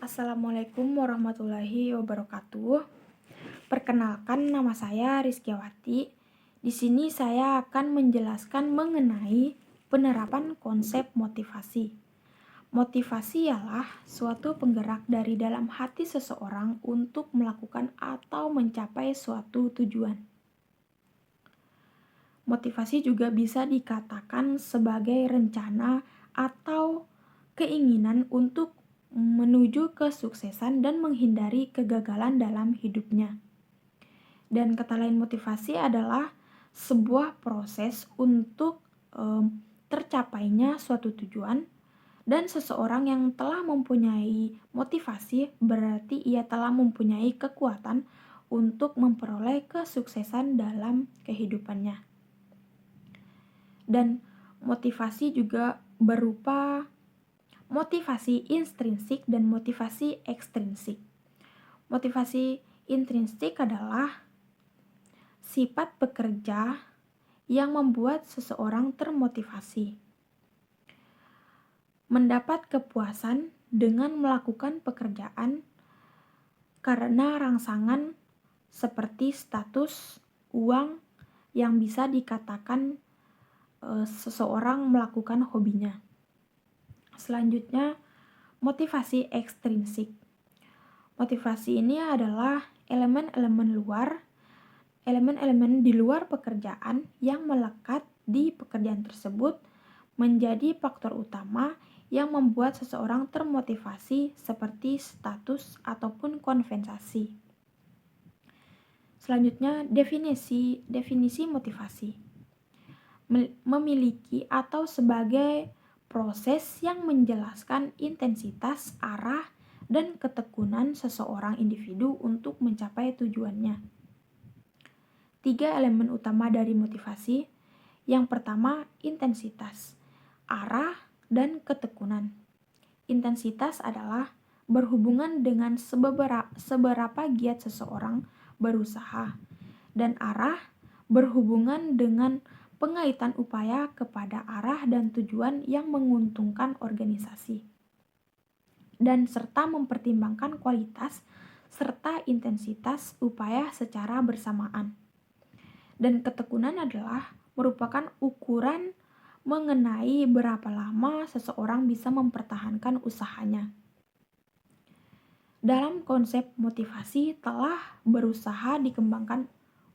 Assalamualaikum warahmatullahi wabarakatuh. Perkenalkan, nama saya Rizkyawati. Di sini saya akan menjelaskan mengenai penerapan konsep motivasi. Motivasi ialah suatu penggerak dari dalam hati seseorang untuk melakukan atau mencapai suatu tujuan. Motivasi juga bisa dikatakan sebagai rencana atau keinginan untuk menuju kesuksesan dan menghindari kegagalan dalam hidupnya. Dan kata lain, motivasi adalah sebuah proses untuk tercapainya suatu tujuan, dan seseorang yang telah mempunyai motivasi berarti ia telah mempunyai kekuatan untuk memperoleh kesuksesan dalam kehidupannya. Dan motivasi juga berupa motivasi intrinsik dan motivasi ekstrinsik. Motivasi intrinsik adalah sifat bekerja yang membuat seseorang termotivasi, mendapat kepuasan dengan melakukan pekerjaan karena rangsangan seperti status, uang yang bisa dikatakan seseorang melakukan hobinya. Selanjutnya, motivasi ekstrinsik. Motivasi ini adalah elemen-elemen di luar pekerjaan yang melekat di pekerjaan tersebut menjadi faktor utama yang membuat seseorang termotivasi seperti status ataupun kompensasi. Selanjutnya, definisi motivasi. Memiliki atau sebagai proses yang menjelaskan intensitas, arah, dan ketekunan seseorang individu untuk mencapai tujuannya. 3 elemen utama dari motivasi. Yang pertama, intensitas, arah, dan ketekunan. Intensitas adalah berhubungan dengan seberapa giat seseorang berusaha, dan arah berhubungan dengan pengaitan upaya kepada arah dan tujuan yang menguntungkan organisasi, dan serta mempertimbangkan kualitas serta intensitas upaya secara bersamaan. Dan ketekunan adalah merupakan ukuran mengenai berapa lama seseorang bisa mempertahankan usahanya. Dalam konsep motivasi telah berusaha dikembangkan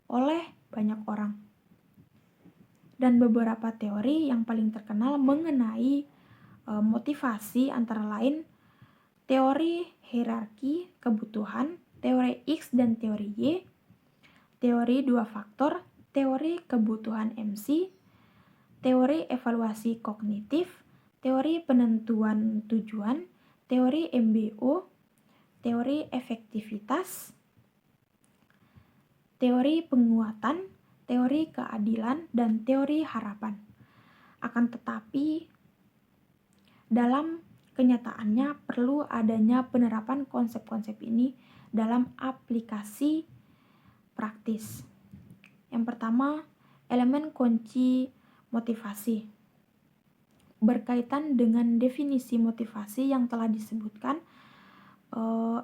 oleh banyak orang. Dan beberapa teori yang paling terkenal mengenai motivasi antara lain teori hierarki kebutuhan, teori X dan teori Y, teori 2 faktor, teori kebutuhan MC, teori evaluasi kognitif, teori penentuan tujuan, teori MBO, teori efektivitas, teori penguatan, teori keadilan, dan teori harapan. Akan tetapi, dalam kenyataannya perlu adanya penerapan konsep-konsep ini dalam aplikasi praktis. Yang pertama, elemen kunci motivasi. Berkaitan dengan definisi motivasi yang telah disebutkan,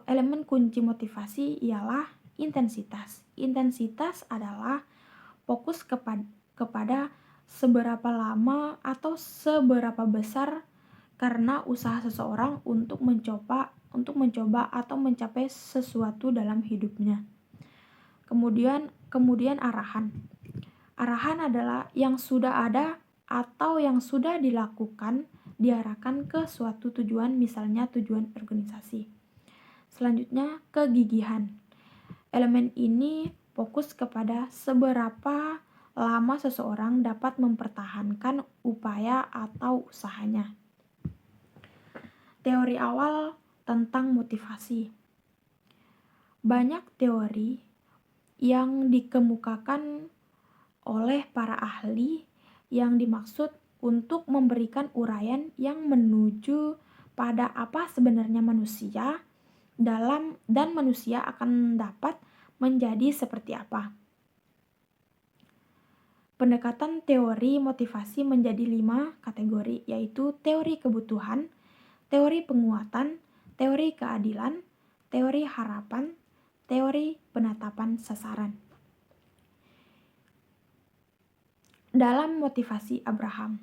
elemen kunci motivasi ialah intensitas. Intensitas adalah fokus kepada seberapa lama atau seberapa besar karena usaha seseorang untuk mencoba atau mencapai sesuatu dalam hidupnya. Kemudian arahan. Arahan adalah yang sudah ada atau yang sudah dilakukan diarahkan ke suatu tujuan, misalnya tujuan organisasi. Selanjutnya, kegigihan. Elemen ini fokus kepada seberapa lama seseorang dapat mempertahankan upaya atau usahanya. Teori awal tentang motivasi. Banyak teori yang dikemukakan oleh para ahli yang dimaksud untuk memberikan uraian yang menuju pada apa sebenarnya manusia dan manusia akan dapat menjadi seperti apa. Pendekatan teori motivasi menjadi 5 kategori, yaitu teori kebutuhan, teori penguatan, teori keadilan, teori harapan, teori penetapan sasaran. Dalam motivasi Abraham,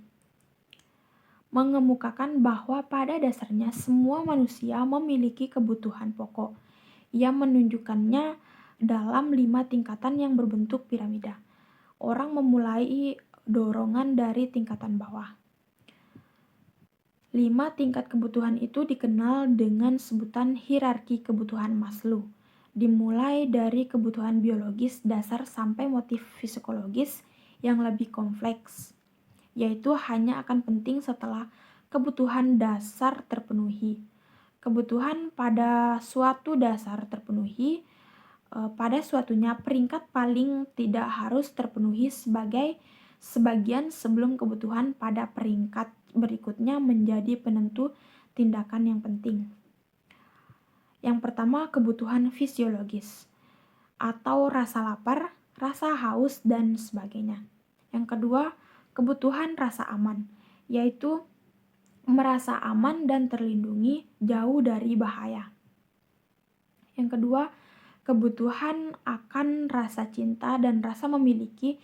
mengemukakan bahwa pada dasarnya semua manusia memiliki kebutuhan pokok. Ia menunjukkannya dalam 5 tingkatan yang berbentuk piramida. Orang memulai dorongan dari tingkatan bawah. 5 tingkat kebutuhan itu dikenal dengan sebutan hierarki kebutuhan Maslow. Dimulai dari kebutuhan biologis dasar sampai motif psikologis yang lebih kompleks, yaitu hanya akan penting setelah kebutuhan dasar terpenuhi. Kebutuhan pada suatu dasar terpenuhi, pada suatunya peringkat paling tidak harus terpenuhi sebagai sebagian sebelum kebutuhan pada peringkat berikutnya menjadi penentu tindakan yang penting. Yang pertama, kebutuhan fisiologis atau rasa lapar, rasa haus, dan sebagainya. Yang kedua, kebutuhan rasa aman, yaitu merasa aman dan terlindungi jauh dari bahaya. Yang kedua, kebutuhan akan rasa cinta dan rasa memiliki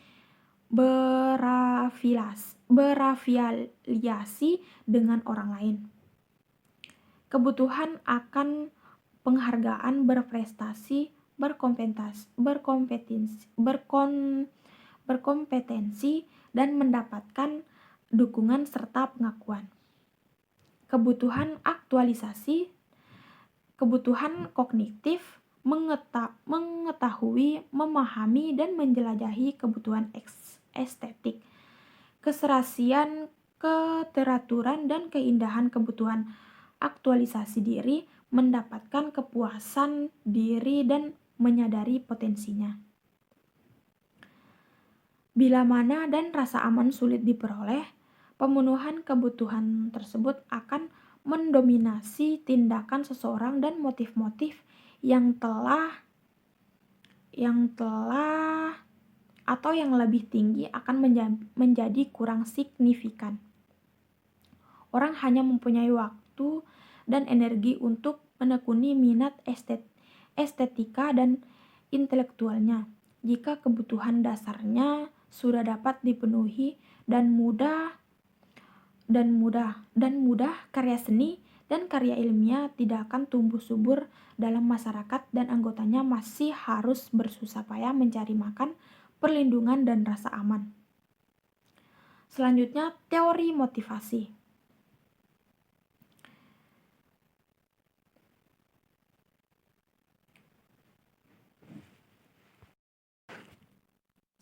berafiliasi dengan orang lain. Kebutuhan akan penghargaan, berprestasi, berkompetensi, dan mendapatkan dukungan serta pengakuan. Kebutuhan aktualisasi, kebutuhan kognitif, mengetahui, memahami, dan menjelajahi. Kebutuhan estetik, keserasian, keteraturan, dan keindahan. Kebutuhan aktualisasi diri, mendapatkan kepuasan diri dan menyadari potensinya. Bila mana dan rasa aman sulit diperoleh, pemenuhan kebutuhan tersebut akan mendominasi tindakan seseorang dan motif-motif yang telah atau yang lebih tinggi akan menjadi kurang signifikan. Orang hanya mempunyai waktu dan energi untuk menekuni minat estetika dan intelektualnya. Jika kebutuhan dasarnya sudah dapat dipenuhi dan mudah karya seni dan karya ilmiah tidak akan tumbuh subur dalam masyarakat dan anggotanya masih harus bersusah payah mencari makan, perlindungan, dan rasa aman. Selanjutnya, teori motivasi.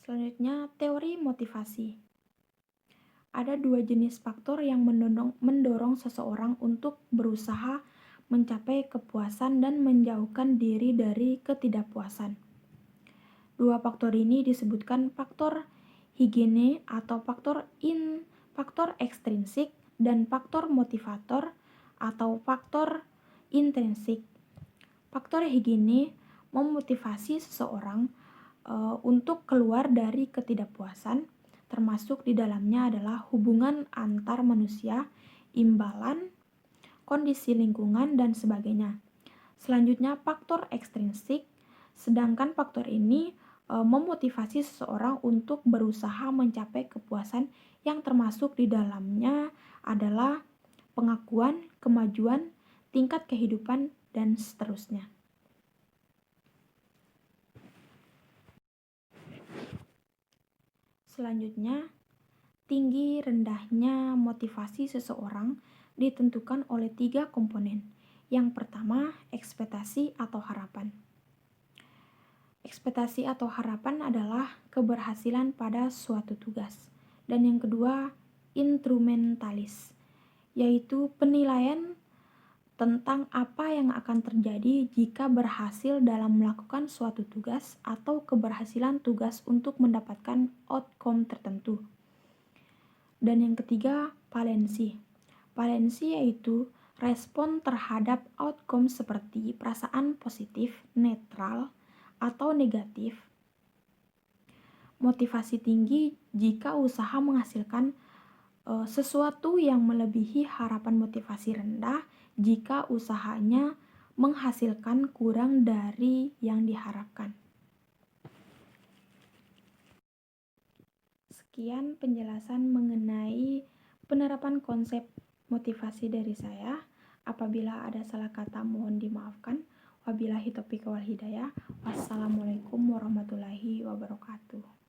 Selanjutnya, teori motivasi. Ada 2 jenis faktor yang mendorong seseorang untuk berusaha mencapai kepuasan dan menjauhkan diri dari ketidakpuasan. 2 faktor ini disebutkan faktor higiene atau faktor ekstrinsik dan faktor motivator atau faktor intrinsik. Faktor higiene memotivasi seseorang untuk keluar dari ketidakpuasan, termasuk di dalamnya adalah hubungan antar manusia, imbalan, kondisi lingkungan, dan sebagainya. Selanjutnya, faktor ekstrinsik, sedangkan faktor ini memotivasi seseorang untuk berusaha mencapai kepuasan yang termasuk di dalamnya adalah pengakuan, kemajuan, tingkat kehidupan, dan seterusnya. Selanjutnya, tinggi rendahnya motivasi seseorang ditentukan oleh 3 komponen. Yang pertama, ekspektasi atau harapan. Ekspektasi atau harapan adalah keberhasilan pada suatu tugas. Dan yang kedua, instrumentalis, yaitu penilaian tentang apa yang akan terjadi jika berhasil dalam melakukan suatu tugas atau keberhasilan tugas untuk mendapatkan outcome tertentu. Dan yang ketiga, valensi. Valensi yaitu respon terhadap outcome seperti perasaan positif, netral, atau negatif. Motivasi tinggi jika usaha menghasilkan sesuatu yang melebihi harapan. Motivasi rendah jika usahanya menghasilkan kurang dari yang diharapkan. Sekian penjelasan mengenai penerapan konsep motivasi dari saya. Apabila ada salah kata mohon dimaafkan. Wabillahi taufiq wal hidayah. Wassalamualaikum warahmatullahi wabarakatuh.